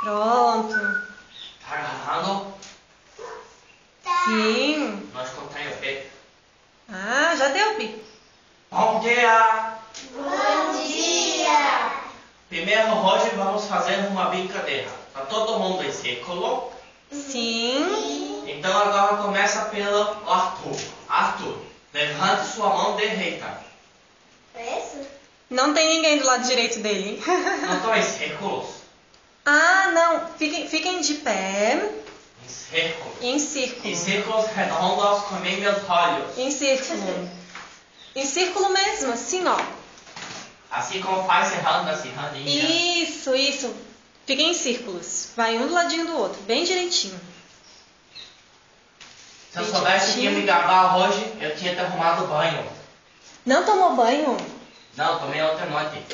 Pronto. Tá gravando? Sim. Nós contamos o P. Ah, já deu, Pi. Bom dia! Bom dia! Primeiro, hoje vamos fazer uma brincadeira. Tá todo mundo em círculo. Sim. Então agora começa pelo Arthur. Arthur, levante sua mão direita. Isso? Não tem ninguém do lado direito dele. Não estou em círculos. Ah, não. Fiquem de pé. Em círculos. Em círculo. Em círculos redondos com meus olhos. Em círculo. Em círculo mesmo, assim, ó. Assim como faz serrando assim, serrandinha. Isso. Fiquem em círculos. Vai um do ladinho do outro, bem direitinho. Se eu soubesse que ia me gabar hoje, eu tinha te arrumado banho. Não tomou banho? Não, tomei outra noite.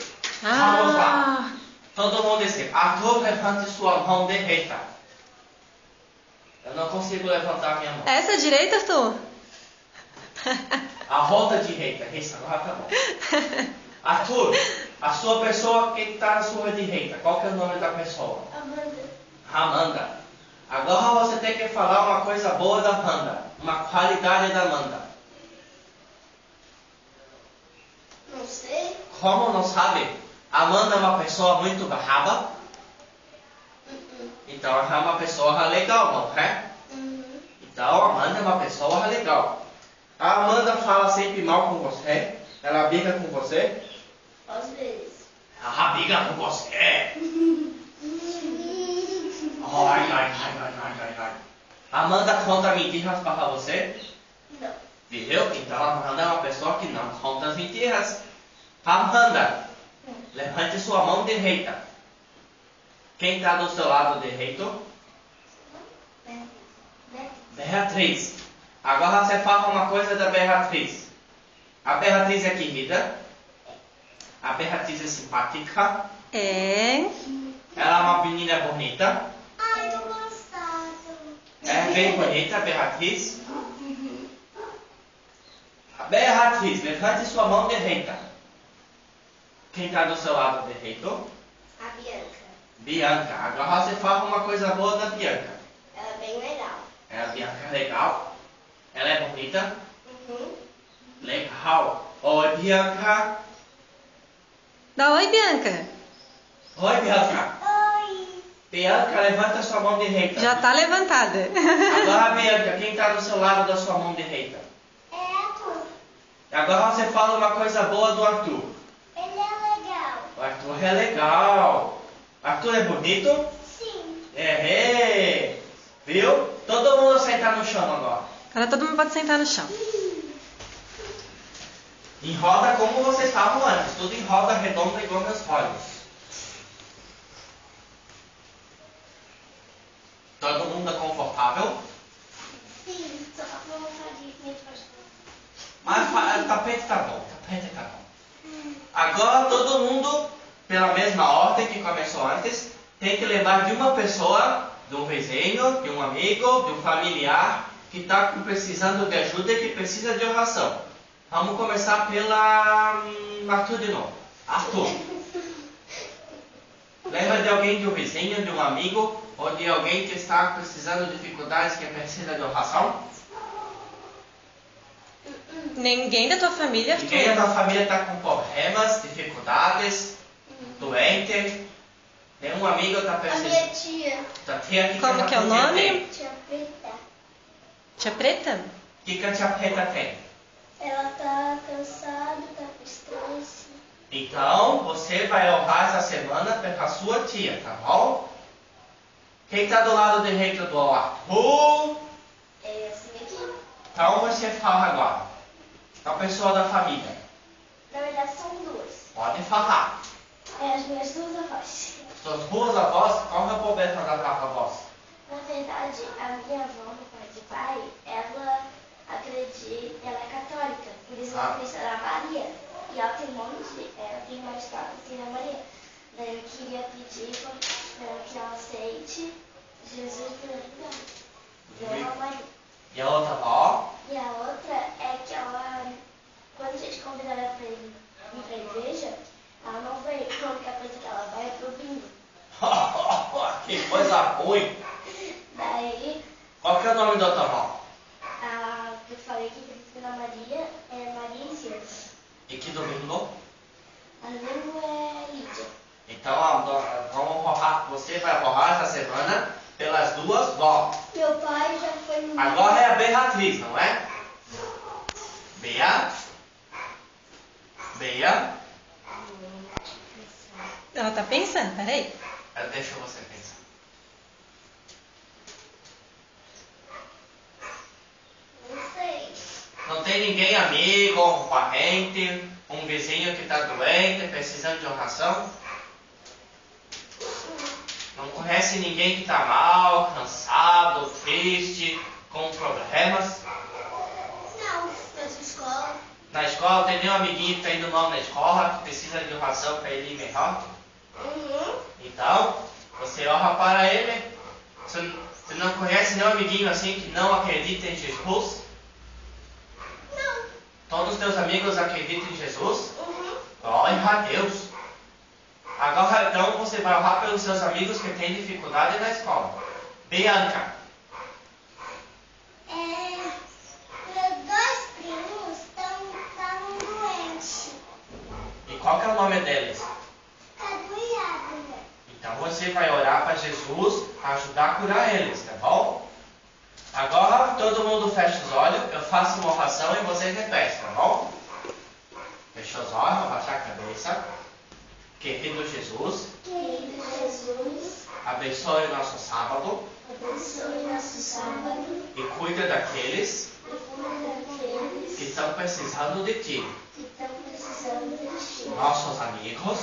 Vamos lá. Ah, Todo mundo disse, Arthur, levante sua mão direita. Eu não consigo levantar minha mão. essa é a direita, Arthur? A roda direita. Isso, agora tá bom. Arthur, a sua pessoa que está na sua direita, qual que é o nome da pessoa? Amanda. Amanda. Agora você tem que falar uma coisa boa da Amanda. Uma qualidade da Amanda. Não sei. Como não sabe? Amanda é uma pessoa muito brava. Então ela é uma pessoa legal, não é? Então a Amanda é uma pessoa legal. A Amanda fala sempre mal com você. Ela briga com você. Às vezes. Ela briga com você. Ai. Amanda conta mentiras para você. Não. Viu? Então a Amanda é uma pessoa que não conta as mentiras. Amanda, levante sua mão direita. Quem está do seu lado direito? Beatriz. Agora você fala uma coisa da Beatriz. A Beatriz é querida. A Beatriz é simpática. É. Ela é uma menina bonita. Ai, tô gostado. É bem bonita a Beatriz. A Beatriz, levante sua mão direita. Quem está do seu lado direito? A Bianca. Bianca. Agora você fala uma coisa boa da Bianca. Ela é bem legal. A Bianca é legal. Ela é bonita. Uhum. Legal. Oi, Bianca. Dá oi, Bianca. Oi, Bianca. Oi. Bianca, levanta sua mão direita. Já tá levantada. Agora, Bianca, quem está do seu lado da sua mão direita? É Arthur. Agora você fala uma coisa boa do Arthur. Ele é legal. O Arthur é legal. Arthur é bonito? Sim. É. Viu? Todo mundo sentar no chão agora. Agora todo mundo pode sentar no chão. Em roda como vocês estavam antes. Tudo em roda redonda igual meus olhos. Todo mundo é confortável? Sim. Só pra não fazer muito Mas tapete tá bom. Tapete tá bom. Agora todo mundo, pela mesma ordem que começou antes, tem que lembrar de uma pessoa, de um vizinho, de um amigo, de um familiar que está precisando de ajuda e que precisa de oração. Vamos começar pela Arthur de novo. Arthur. Lembra de alguém, de um vizinho, de um amigo ou de alguém que está precisando de dificuldades, que precisa de oração? Ninguém da tua família, Arthur? Ninguém da família está com problemas, dificuldades, doente. Nenhum amigo está A precisando. minha tia. Tua tia, Como que é o tua tia nome? tem? Tia Preta. Tia Preta? O que a tia Preta tem? Ela tá cansada, tá com estresse. Então, você vai orar essa semana pela sua tia, tá bom? Quem está do lado direito do Arthur? É assim aqui. Então você fala agora. A pessoa da família. Na verdade são duas. Pode falar. É as minhas duas avós. Suas duas avós, qual é o problema da tua avós? Na verdade, a minha avó, no pai de pai, ela acredita, ela é católica, por isso ela acredita na Maria. E ela tem um monte, ela tem uma história assim na Maria. Daí eu queria pedir para que ela aceite Jesus pela vida. Deu a Maria. E a outra avó? E a outra é que ela, quando a gente convida ela para ir para a igreja, ela não veio. A única coisa que ela vai é pro bingo. Que coisa ruim. Daí, Qual que é o nome da tua avó? eu falei que Cristina Maria é Maria Isidro. E que domingo? A domingo é Lídia. Então, vamos forrar. Você vai forrar essa semana pelas duas vós. Meu pai já foi no... Agora é a Beatriz, não é? Bea. Ela tá pensando, peraí. Deixa você pensar. Não sei. Não tem ninguém amigo, um parente, um vizinho que está doente, precisando de oração? Não conhece ninguém que está mal, cansado, triste, com problemas? Não, na sua escola. Na escola tem nenhum amiguinho que está indo mal na escola, que precisa de oração para ele ir melhor? Então, você ora para ele. Você não conhece nenhum amiguinho assim que não acredita em Jesus? Não. Todos os teus amigos acreditam em Jesus? Glória a Deus. Agora então você vai orar pelos seus amigos que têm dificuldade na escola. Bianca. Meus dois primos estavam doentes. E qual que é o nome deles? Cadu e Águia. Então você vai orar para Jesus ajudar a curar eles, tá bom? Agora todo mundo fecha os olhos, eu faço uma oração e vocês repetem, tá bom? Fecha os olhos, abaixar a cabeça. Querido Jesus, abençoe o nosso sábado e cuida daqueles que estão precisando de Ti. Nossos amigos,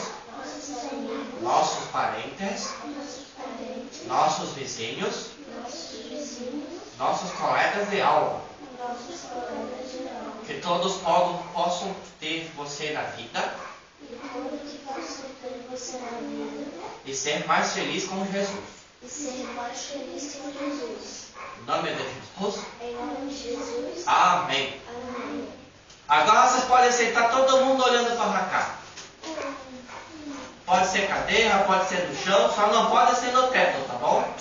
nossos parentes, nossos vizinhos, nossos colegas de aula. Que todos possam ter você na vida e ser mais feliz com Jesus. Em nome de Jesus. Amém. Agora vocês podem sentar todo mundo olhando para cá. Pode ser cadeira, pode ser no chão, só não pode ser no teto, tá bom?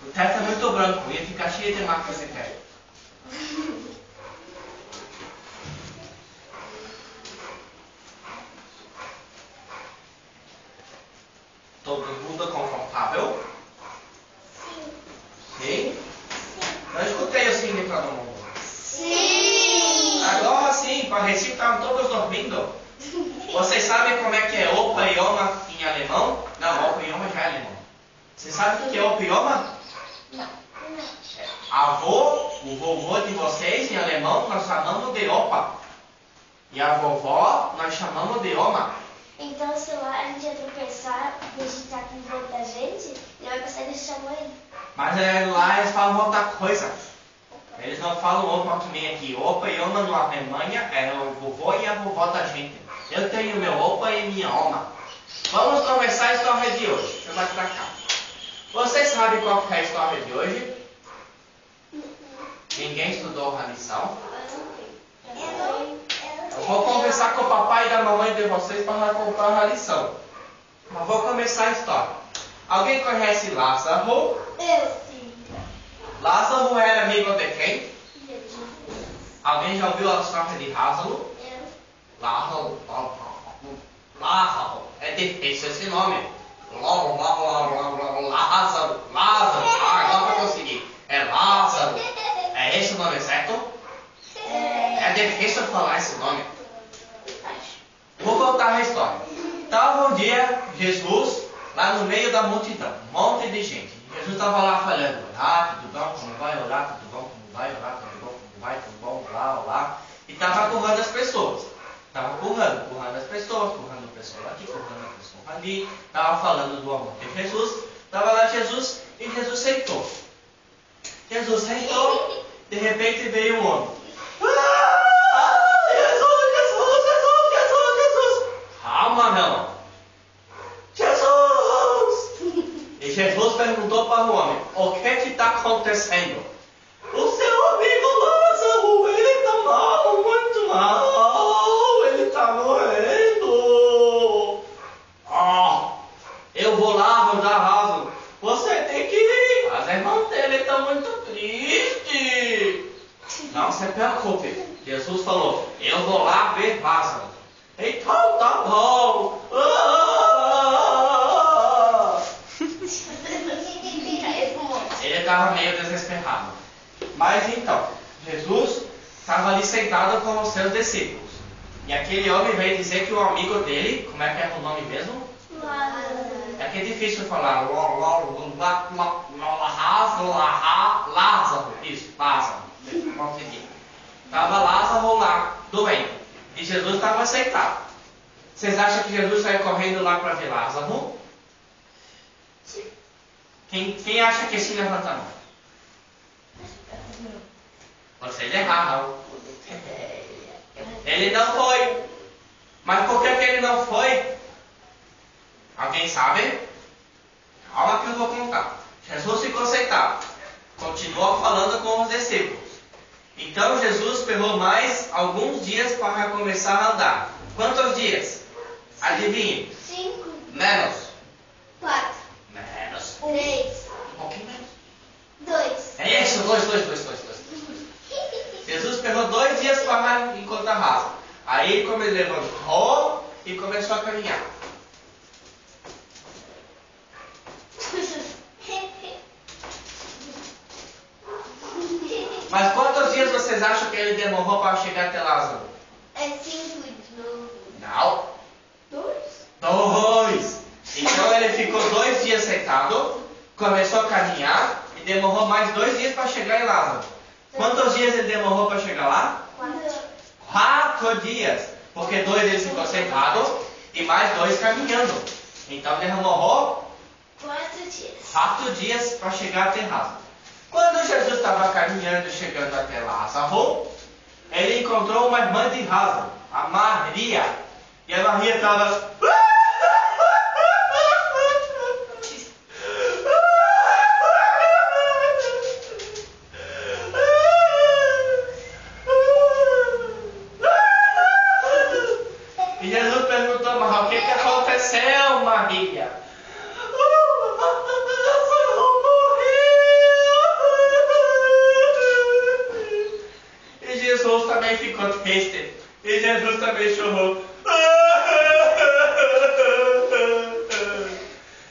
O teto é muito branco, ia ficar cheio de marcas de teto. Todo mundo confortável? Sim. Não escutei o sim de todo mundo. Sim! Agora sim, parece que estavam todos dormindo. Vocês sabem como é que é opa e oma em alemão? Não, opa e oma já é alemão. Vocês sabem o que é opa e oma? Não. Avô, o vovô de vocês em alemão nós chamamos de opa. E a vovó nós chamamos de oma. Então, se lá a gente ia tropeçar e a gente tá com o voo da gente, ele vai passar e a gente chamou ele. Mas lá eles falam outra coisa. Eles não falam opa que nem aqui. Opa e oma na Alemanha é o vovô e a vovó da gente. Eu tenho meu opa e minha oma. Vamos começar a história de hoje. Deixa eu mais pra cá. Vocês sabem qual que é a história de hoje? Ninguém estudou a lição? Eu vou conversar com o papai e a mamãe de vocês para contar a lição. Mas vou começar a história. Alguém conhece Lázaro? Eu sim. Lázaro era amigo de quem? Jesus. Alguém já ouviu a história de Lázaro? Eu. Lázaro. É difícil esse nome. Lázaro. Agora eu consegui. É Lázaro. É esse o nome certo? É difícil falar esse nome. Vou contar a história. Estava um dia Jesus lá no meio da multidão, um monte de gente. Jesus estava lá falando, tudo bom, como vai, orar, tudo bom, como vai, orar, tudo bom, como vai, tudo bom, olá. E estava currando as pessoas. Estava currando as pessoas, currando a pessoa aqui, currando a pessoa ali. Estava falando do amor de Jesus. Estava lá Jesus e Jesus sentou. De repente veio um homem. Jesus! Calma, não. Jesus! E Jesus perguntou para o homem, o que está acontecendo? O seu amigo Lázaro, ele está mal, muito mal. Ele está morrendo. Não se preocupe. Jesus falou, eu vou lá ver Lázaro. Então tá bom. Ele estava meio desesperado. Mas então, Jesus estava ali sentado com os seus discípulos. E aquele homem veio dizer que o amigo dele, como é que é o nome mesmo? É que é difícil falar. Lázaro. Isso, Lázaro. Não consegui. Estava Lázaro lá, doente. E Jesus estava sentado. Vocês acham que Jesus saiu correndo lá para ver Lázaro? Quem acha que sim, levanta a mão? Vocês erraram. Ele não foi. Mas por que ele não foi? Alguém sabe? Calma que eu vou contar. Jesus ficou sentado. Continuou falando com os discípulos. Então Jesus pegou mais alguns dias para começar a andar. Quantos dias? Adivinhe. 5. Menos. 4. Menos. 3. Um pouquinho menos. 2. É isso, 2. Jesus pegou 2 dias para encontrar Lázaro. Aí como ele levantou e começou a caminhar. Mas quantos dias vocês acham que ele demorou para chegar até Lázaro? É 5 de novo. Não. 2. Então ele ficou 2 dias sentado, começou a caminhar e demorou mais 2 dias para chegar em Lázaro. Quantos dias ele demorou para chegar lá? 4 dias. Porque 2 ele ficou sentado e mais 2 caminhando. Então demorou 4 dias. 4 dias para chegar até Lázaro. Quando Jesus estava caminhando e chegando até Lázaro, ele encontrou uma irmã de Lázaro, a Maria. E a Maria estava... E Jesus perguntou, mas o que aconteceu, Maria? E Jesus também ficou triste. E Jesus também chorou.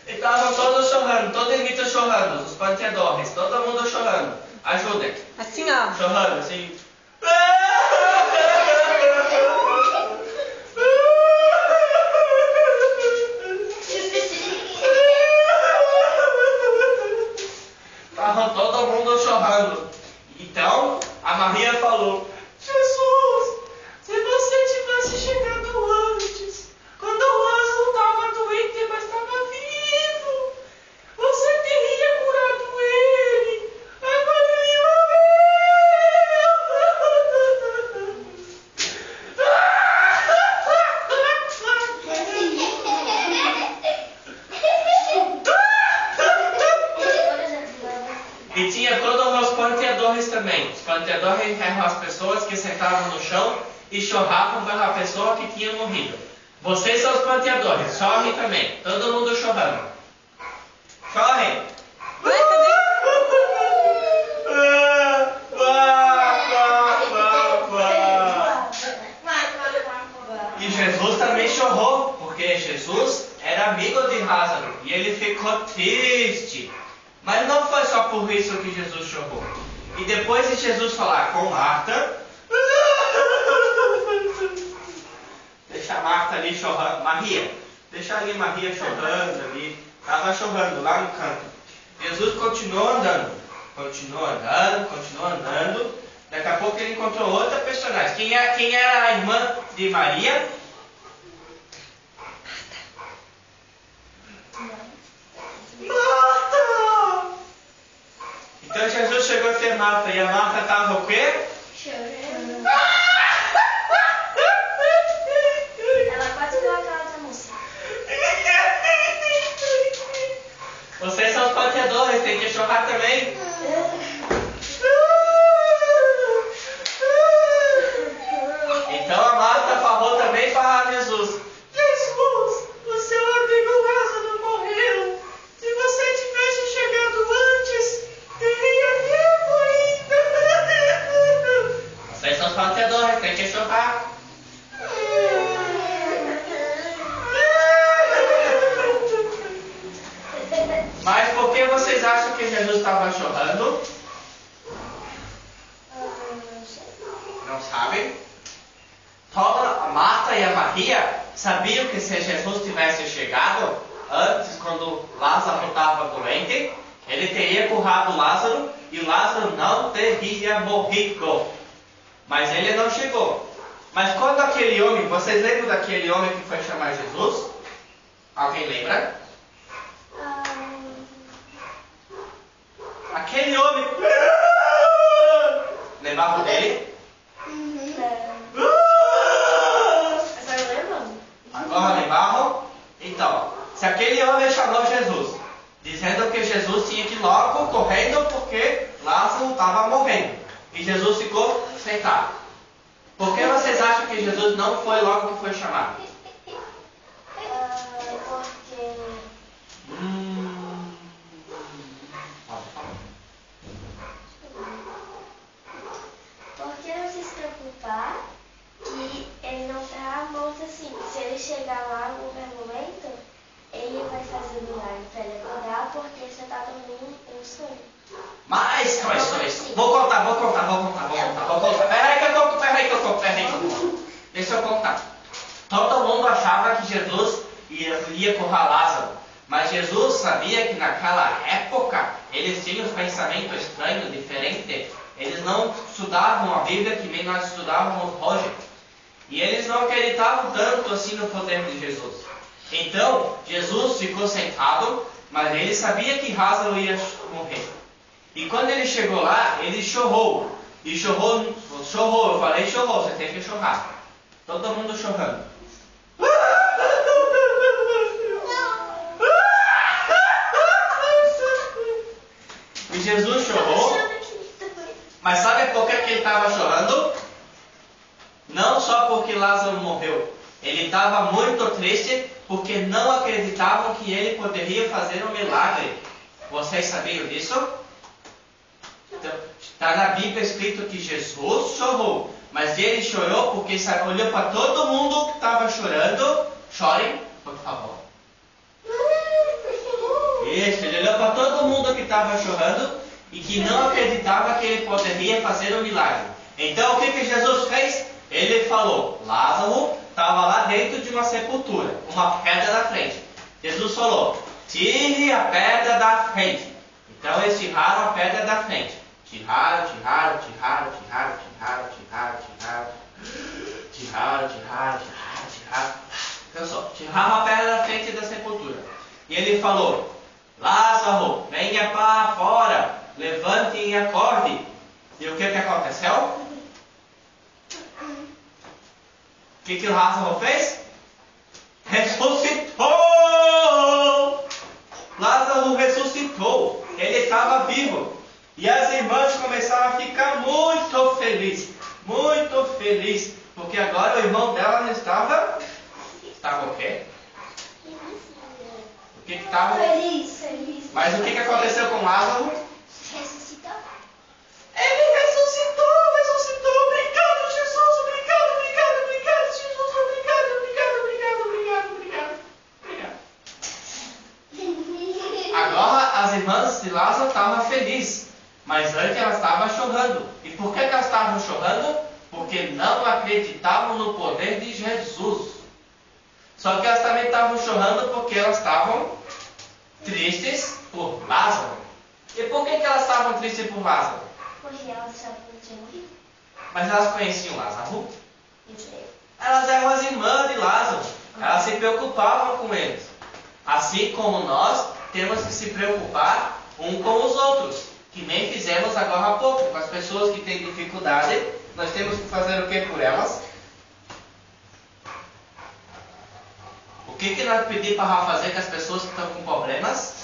E estavam todos chorando, todo ermita chorando, os panteadores, todo mundo chorando. Ajudem. Assim, ó. Chorando, assim. Estavam todo mundo chorando. Então, a Maria falou, Jesus, se você tivesse chegado antes, quando o Lázaro estava doente, mas estava vivo, você teria curado ele. Agora ele E tinha todos os panteadores também. Os panteadores eram as pessoas que sentavam no chão e choravam pela pessoa que tinha morrido. Vocês são os panteadores, chorem também. Todo mundo chorando. Chorem. E Jesus também chorou, porque Jesus era amigo de Lázaro e ele ficou triste. Mas não foi só por isso que Jesus chorou. E depois de Jesus falar com Marta, deixa a Marta ali chorando, Maria, deixa ali Maria chorando ali, estava chorando lá no canto. Jesus continuou andando. Daqui a pouco ele encontrou outra personagem. Quem era a irmã de Maria? Marta! Então Jesus chegou até Marta e a Marta estava o quê? Chorando. Ela quase deu aquela da moça. Vocês são os panteadores, tem que chorar também. Então a Marta falou também para Jesus. Jesus, o seu amigo Lázaro morreu. Se você tivesse chegado antes, teria vivo ainda. acham que Jesus estava chorando? Não sabem? A Marta e a Maria sabiam que se Jesus tivesse chegado antes, quando Lázaro estava doente, ele teria curado Lázaro e Lázaro não teria morrido. Mas ele não chegou. Mas quando aquele homem, vocês lembram daquele homem que foi chamar Jesus? Alguém lembra? Aquele homem. Lembravam dele? Agora lembravam? Então, se aquele homem chamou Jesus, dizendo que Jesus tinha que ir logo correndo porque Lázaro estava morrendo. E Jesus ficou sentado. Por que vocês acham que Jesus não foi logo que foi chamado? Porque não se preocupar que ele não está morto assim. Se ele chegar lá no momento, ele vai fazer milagre para ele acordar porque você está dormindo um sonho. Mas, vou contar. Peraí que eu conto. Deixa eu contar. Todo mundo achava que Jesus ia curar Lázaro. Mas Jesus sabia que naquela época eles tinham um pensamento estranho, diferente. Eles não estudavam a Bíblia que nem nós estudávamos hoje. E eles não acreditavam tanto assim no poder de Jesus. Então, Jesus ficou sentado, mas ele sabia que Lázaro ia morrer. E quando ele chegou lá, ele chorou. E chorou, eu falei chorou, você tem que chorar. Todo mundo chorando. E Jesus chorou. Mas sabe por que ele estava chorando? Não só porque Lázaro morreu. Ele estava muito triste porque não acreditavam que ele poderia fazer um milagre. Vocês sabiam disso? Está na Bíblia escrito que Jesus chorou. Mas ele chorou porque olhou para todo mundo que estava chorando. Chorem, por favor. Isso, ele olhou para todo mundo que estava chorando e que não acreditava que ele poderia fazer um milagre. Então o que Jesus fez? Ele falou, Lázaro estava lá dentro de uma sepultura, uma pedra da frente. Jesus falou, tire a pedra da frente. Então eles tiraram a pedra da frente. Tiraram. Cansou. Tiraram a pedra da frente da sepultura. E ele falou, Lázaro, venha para fora, levante e acorde. E o que aconteceu? O que Lázaro fez? Ressuscitou! Lázaro ressuscitou. Ele estava vivo. E as irmãs começaram a ficar muito felizes. Porque agora o irmão dela estava... Estava o quê? O que estava? Feliz. Mas o que aconteceu com Lázaro? Ressuscitou. Ele ressuscitou. Obrigado, Jesus. Obrigado, Jesus. Obrigado. Agora as irmãs de Lázaro estavam felizes. Mas antes elas estavam chorando. E por que elas estavam chorando? Porque não acreditavam no poder de Jesus. Só que elas também estavam chorando porque elas estavam tristes por Lázaro. E por que elas estavam tristes por Lázaro? Porque elas sabiam que tinha morrido. Mas elas conheciam Lázaro? Elas eram as irmãs de Lázaro. Elas se preocupavam com eles. Assim como nós temos que se preocupar um com os outros. Que nem fizemos agora há pouco. Com as pessoas que têm dificuldade, nós temos que fazer o que por elas? O que nós pedimos para fazer com as pessoas que estão com problemas?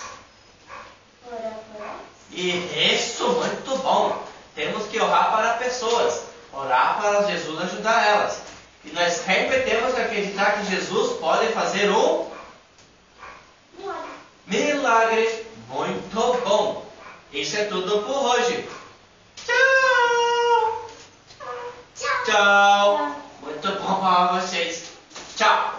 Orar por elas. E isso, muito bom. Temos que orar para pessoas. Orar para Jesus ajudar elas. E nós sempre temos que acreditar que Jesus pode fazer um milagre. Muito bom. Isso é tudo por hoje. Tchau. Muito bom para vocês. Tchau.